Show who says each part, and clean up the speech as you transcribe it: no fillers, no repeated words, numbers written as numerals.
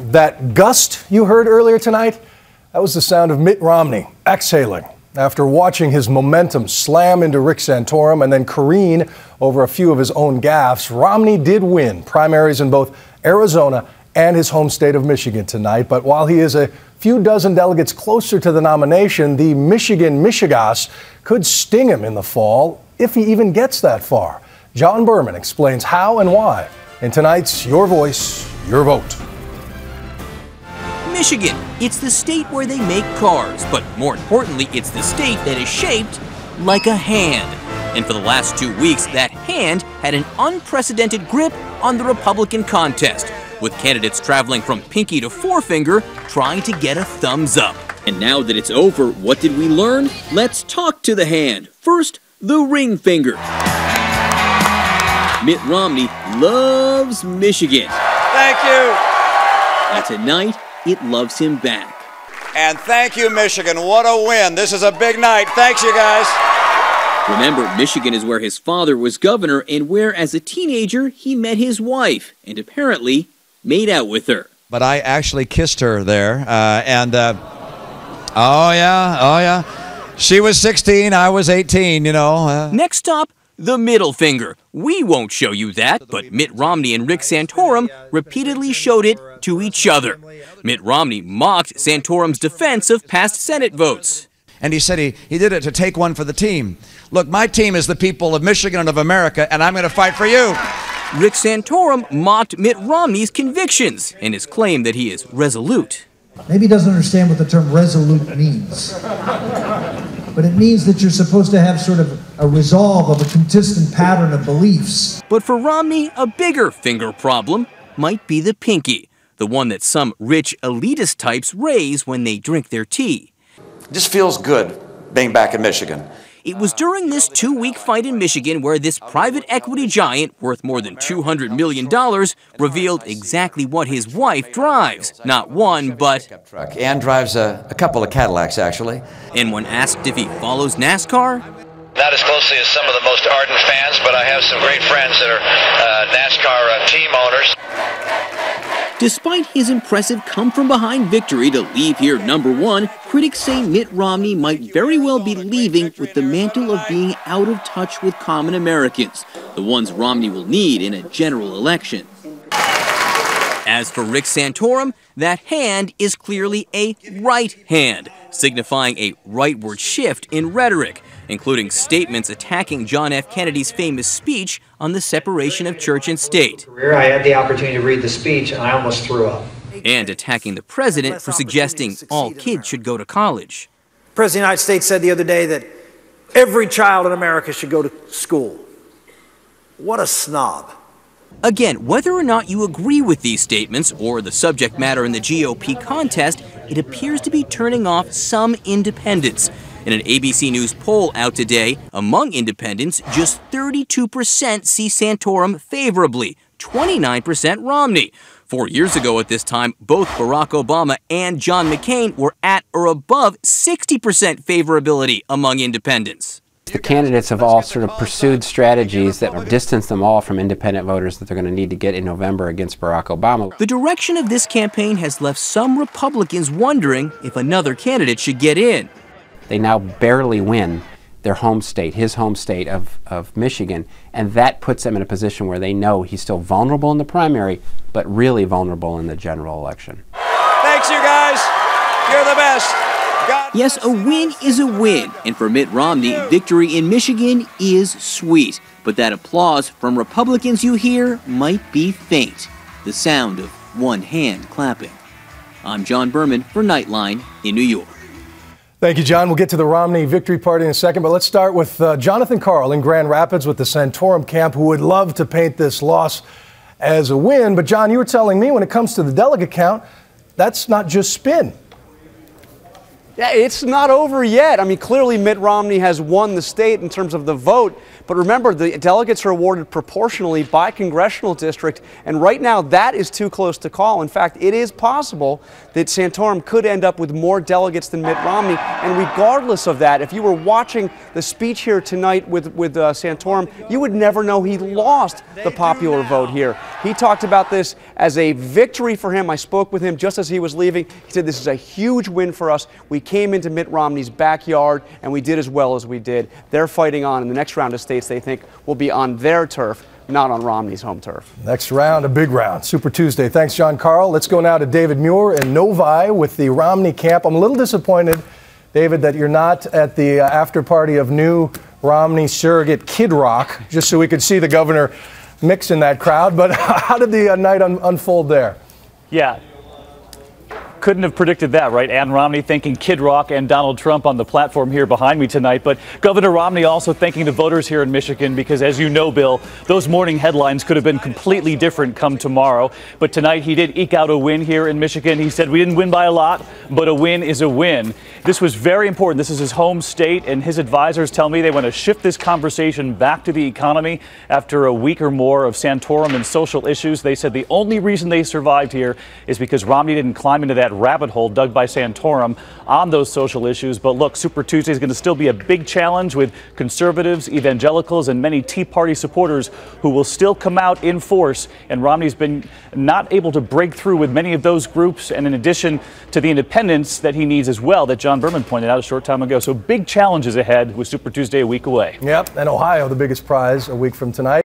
Speaker 1: That gust you heard earlier tonight, that was the sound of Mitt Romney exhaling after watching his momentum slam into Rick Santorum and then careen over a few of his own gaffes. Romney did win primaries in both Arizona and his home state of Michigan tonight. But while he is a few dozen delegates closer to the nomination, the Michigan Michigas could sting him in the fall if he even gets that far. John Berman explains how and why in tonight's Your Voice, Your Vote.
Speaker 2: Michigan, it's the state where they make cars, but more importantly, it's the state that is shaped like a hand. And for the last 2 weeks, that hand had an unprecedented grip on the Republican contest, with candidates traveling from pinky to forefinger trying to get a thumbs up. And now that it's over, what did we learn? Let's talk to the hand. First, the ring finger. Mitt Romney loves Michigan.
Speaker 3: Thank you.
Speaker 2: And tonight, it loves him back.
Speaker 3: And thank you, Michigan. What a win. This is a big night. Thanks, you guys.
Speaker 2: Remember, Michigan is where his father was governor and where, as a teenager, he met his wife and apparently made out with her.
Speaker 4: But I actually kissed her there, oh yeah. She was 16, I was 18, you know.
Speaker 2: Next stop, the middle finger. We won't show you that, but Mitt Romney and Rick Santorum repeatedly showed it to each other. Mitt Romney mocked Santorum's defense of past Senate votes.
Speaker 4: And he said he did it to take one for the team. Look, my team is the people of Michigan and of America, and I'm going to fight for you.
Speaker 2: Rick Santorum mocked Mitt Romney's convictions and his claim that he is resolute.
Speaker 5: Maybe he doesn't understand what the term resolute means. But it means that you're supposed to have sort of a resolve of a consistent pattern of beliefs.
Speaker 2: But for Romney, a bigger finger problem might be the pinky, the one that some rich elitist types raise when they drink their tea.
Speaker 6: It just feels good being back in Michigan.
Speaker 2: It was during this 2-week fight in Michigan where this private equity giant, worth more than $200 million, revealed exactly what his wife drives. Not one, but...
Speaker 6: Ann drives a couple of Cadillacs, actually.
Speaker 2: And when asked if he follows NASCAR...
Speaker 7: Not as closely as some of the most ardent fans, but I have some great friends that are NASCAR team owners.
Speaker 2: Despite his impressive come-from-behind victory to leave here #1, critics say Mitt Romney might very well be leaving with the mantle of being out of touch with common Americans, the ones Romney will need in a general election. As for Rick Santorum, that hand is clearly a right hand, signifying a rightward shift in rhetoric, including statements attacking John F. Kennedy's famous speech on the separation of church and state.
Speaker 8: I had the opportunity to read the speech and I almost threw up.
Speaker 2: And attacking the president for suggesting all kids should go to college.
Speaker 9: The President of the United States said the other day that every child in America should go to school. What a snob.
Speaker 2: Again, whether or not you agree with these statements or the subject matter in the GOP contest, it appears to be turning off some independents. In an ABC News poll out today, among independents, just 32% see Santorum favorably, 29% Romney. 4 years ago at this time, both Barack Obama and John McCain were at or above 60% favorability among independents.
Speaker 10: The candidates have all sort of pursued strategies that distance them all from independent voters that they're going to need to get in November against Barack Obama.
Speaker 2: The direction of this campaign has left some Republicans wondering if another candidate should get in.
Speaker 10: They now barely win their home state, his home state of Michigan, and that puts them in a position where they know he's still vulnerable in the primary, but really vulnerable in the general election.
Speaker 3: Thanks, you guys. You're the best.
Speaker 2: Yes, a win is a win, and for Mitt Romney, victory in Michigan is sweet. But that applause from Republicans you hear might be faint, the sound of one hand clapping. I'm John Berman for Nightline in New York.
Speaker 1: Thank you, John. We'll get to the Romney victory party in a second, but let's start with Jonathan Karl in Grand Rapids with the Santorum camp, who would love to paint this loss as a win. But, John, you were telling me when it comes to the delegate count, that's not just spin.
Speaker 11: Yeah, it's not over yet. I mean, clearly Mitt Romney has won the state in terms of the vote, but remember, the delegates are awarded proportionally by congressional district, and right now that is too close to call. In fact, it is possible that Santorum could end up with more delegates than Mitt Romney, and regardless of that, if you were watching the speech here tonight with Santorum, you would never know he lost the popular vote here. He talked about this as a victory for him. I spoke with him just as he was leaving. He said, this is a huge win for us. We came into Mitt Romney's backyard, and we did as well as we did. They're fighting on in the next round of states they think will be on their turf, not on Romney's home turf.
Speaker 1: Next round, a big round. Super Tuesday. Thanks, John Karl. Let's go now to David Muir in Novi with the Romney camp. I'm a little disappointed, David, that you're not at the after party of new Romney surrogate Kid Rock, just so we could see the governor mix in that crowd. But how did the night unfold there?
Speaker 12: Yeah. Couldn't have predicted that, right? Ann Romney thanking Kid Rock and Donald Trump on the platform here behind me tonight. But Governor Romney also thanking the voters here in Michigan because, as you know, Bill, those morning headlines could have been completely different come tomorrow. But tonight he did eke out a win here in Michigan. He said, we didn't win by a lot, but a win is a win. This was very important. This is his home state, and his advisors tell me they want to shift this conversation back to the economy after a week or more of Santorum and social issues. They said the only reason they survived here is because Romney didn't climb into that rabbit hole dug by Santorum on those social issues. But look, Super Tuesday is going to still be a big challenge with conservatives, evangelicals, and many Tea Party supporters who will still come out in force. And Romney's been not able to break through with many of those groups, and in addition to the independence that he needs as well, that John Berman pointed out a short time ago. So big challenges ahead with Super Tuesday a week away.
Speaker 1: Yep, and Ohio, the biggest prize a week from tonight.